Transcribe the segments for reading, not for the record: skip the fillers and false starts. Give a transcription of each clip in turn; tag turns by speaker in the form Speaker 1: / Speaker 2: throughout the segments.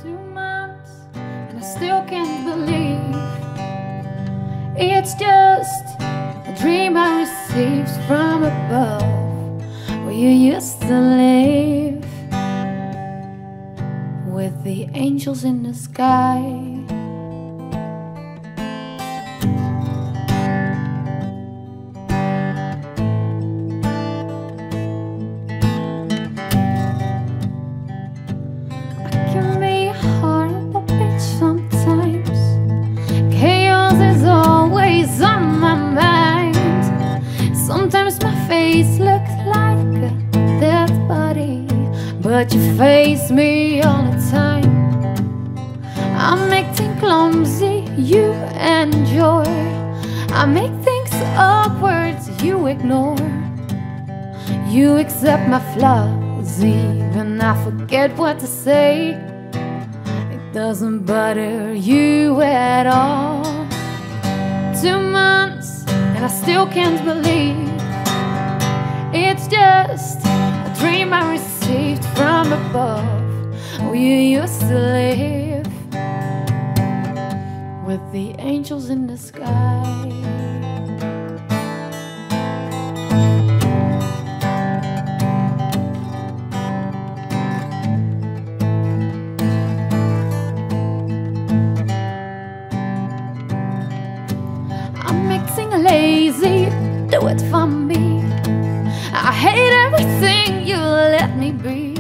Speaker 1: 2 months and I still can't believe it's just a dream I received from above, where you used to live with the angels in the sky. Looks like a dead body, but you face me all the time. I'm acting clumsy, you enjoy. I make things awkward, you ignore. You accept my flaws, even I forget what to say. It doesn't bother you at all. 2 months and I still can't believe it's just a dream I received from above, where you used to live with the angels in the sky. I'm acting lazy, do it for me. I hate everything you let me be.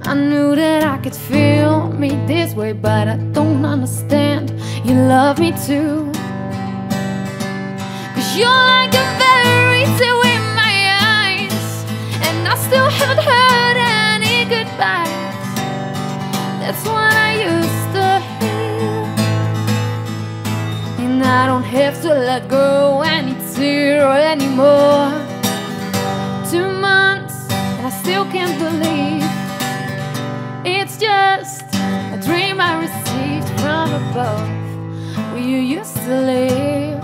Speaker 1: I knew that I could feel me this way, but I don't understand. You love me too, 'cause you're like a fairy tale in my eyes, and I still haven't heard any goodbyes. That's what I used to hear, and I don't have to let go any tear anymore. 2 months and I still can't believe it's just a dream I received from above, where you used to live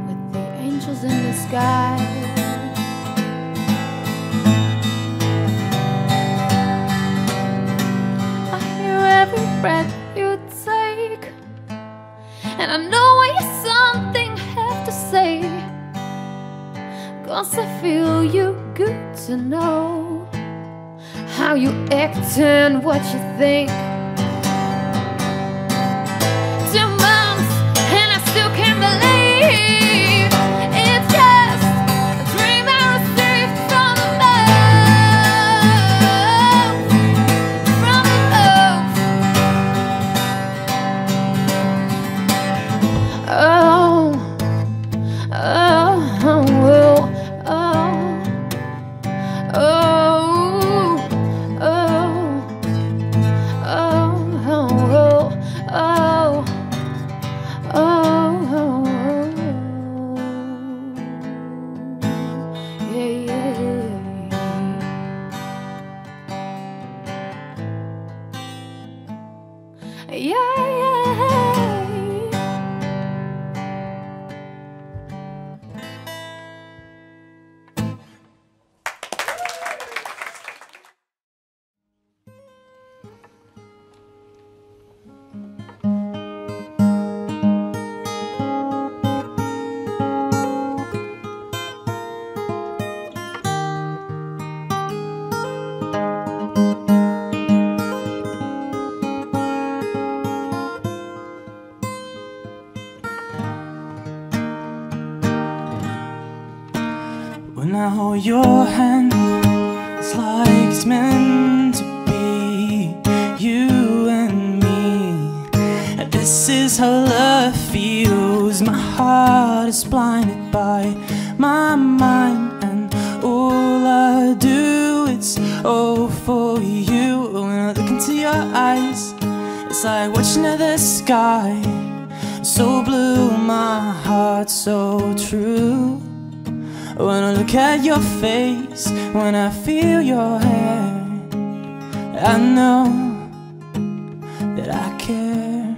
Speaker 1: with the angels in the sky. I hear every breath you take, and I know when you something have to say, 'cause I feel you good to know how you act and what you think. 2 months and I still can't believe it's just a dream I received from above, from above. Oh, oh, oh.
Speaker 2: When I hold your hand, it's like it's meant to be, you and me. This is how love feels. My heart is blinded by my mind, and all I do is all for you. When I look into your eyes, it's like watching the sky, so blue, my heart so true. When I look at your face, when I feel your hair, I know that I care.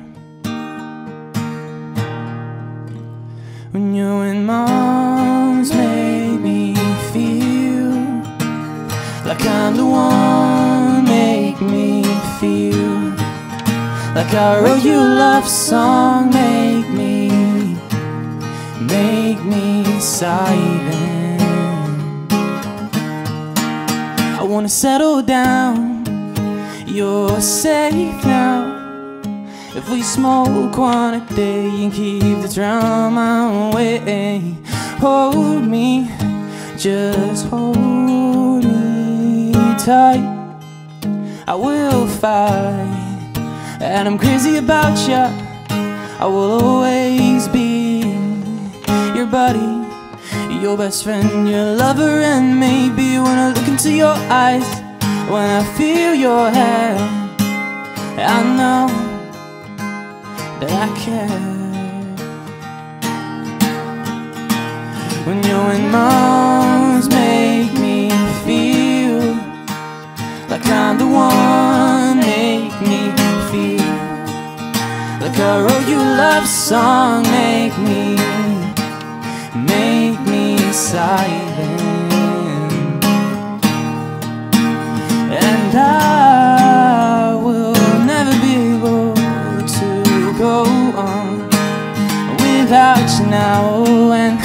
Speaker 2: When you and moms make me feel like I'm the one, make me like I wrote you a love song. Make me silent. I wanna settle down, you're safe now. If we smoke one a day and keep the drama away, hold me, just hold me tight. I will fight, and I'm crazy about you. I will always be your buddy, your best friend, your lover. And maybe when I look into your eyes, when I feel your hand, I know that I care. When you and moms make me feel like I'm the one, make me feel like I wrote you a love song. Make me silent, and I will never be able to go on without you now. And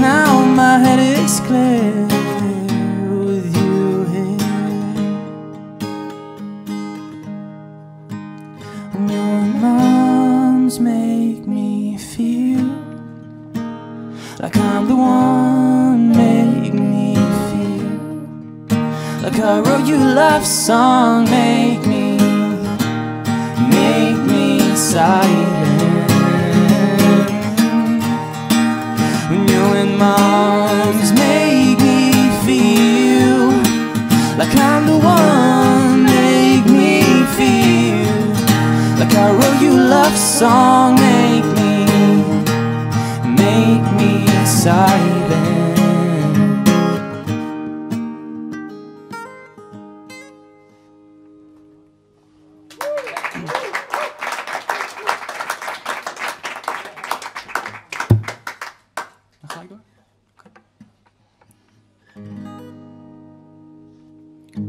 Speaker 2: now my head is clear with you here. When your moms make me feel like I'm the one, make me feel like I wrote you a love song. Make me silent. When you and moms make me feel like I'm the one, make me feel like I wrote you a love song. Make me silent.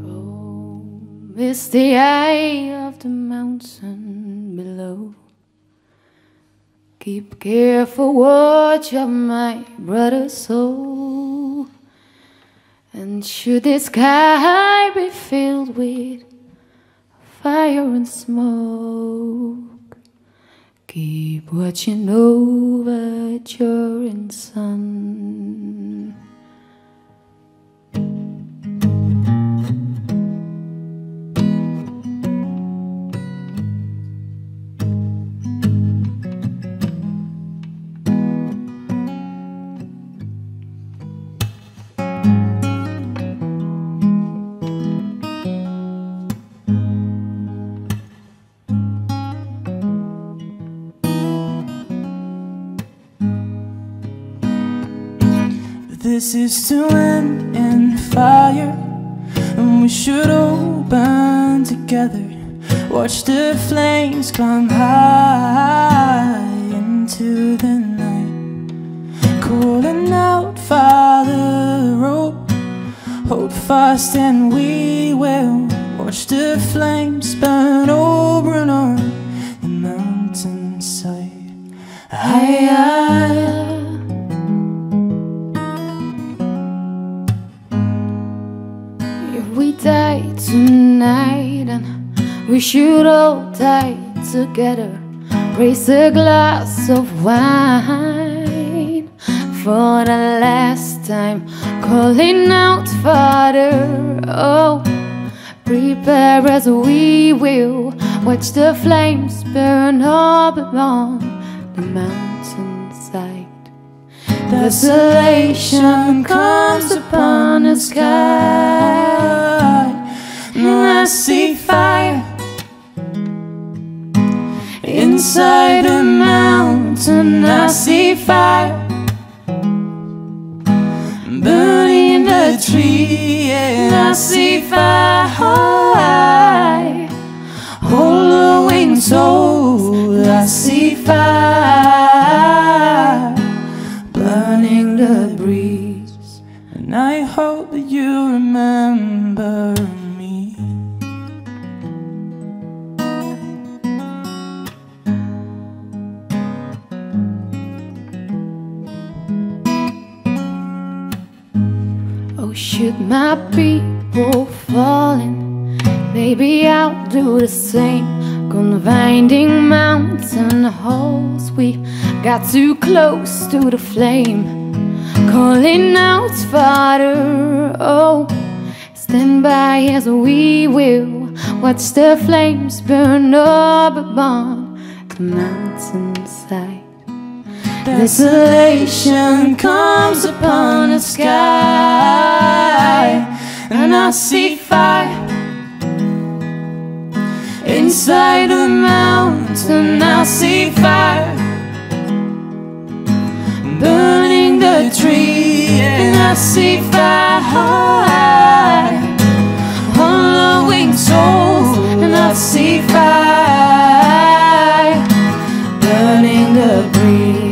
Speaker 1: Oh, it's the eye of the mountain below. Keep careful watch of my brother's soul. And should the sky be filled with fire and smoke, keep watching over your sun.
Speaker 2: This is to end in fire, and we should all burn together. Watch the flames climb high into the night, calling out, Father, rope, hold fast and we will watch the flames burn over and on the mountainside.
Speaker 1: We die tonight, and we should all die together. Raise a glass of wine for the last time, calling out, Father, oh, prepare as we will watch the flames burn up along the mountainside. Desolation comes upon the sky,
Speaker 2: and I see fire inside a mountain. I see fire burning the tree, and I see fire hollowing soul. I see fire burning the breeze, and I hope that you remember me.
Speaker 1: my people falling, maybe I'll do the same. Confiding mountain holes, we got too close to the flame. Calling out, Father, oh, stand by as we will watch the flames burn up upon the mountainside. Desolation comes upon the sky, and I see fire inside the mountain. I see fire burning the tree, and I see fire on the winged souls, and I see fire burning the breeze.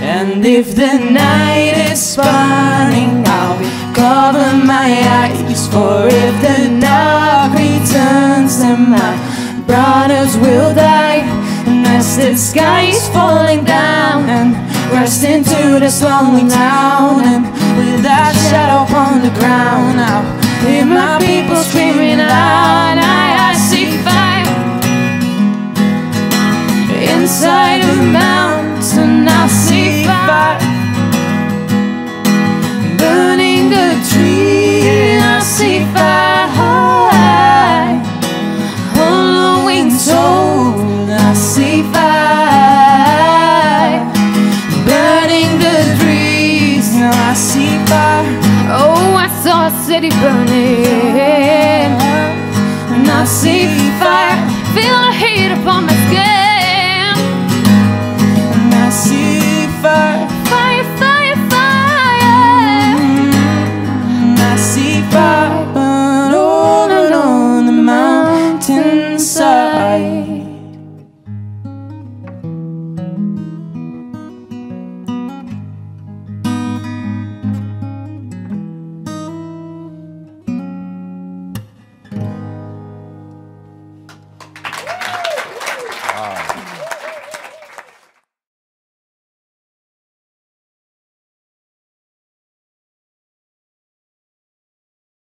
Speaker 1: And if the night is burning, I'll cover my eyes, for if the dark returns, then my brothers will die. And as the sky is falling down and rushed into this lonely town, and with that shadow upon the ground, I'll hear my people screaming out. I see fire inside the mountain. I see fire burning the tree, and I see fire on the winged soul. I see fire burning the trees. Now I see fire. Oh, I saw a city burning, and I see fire. Feel the heat upon my skin, and I see fire. Fire, fire, fire. And I see fire burn all along the mountainside.
Speaker 3: Wow.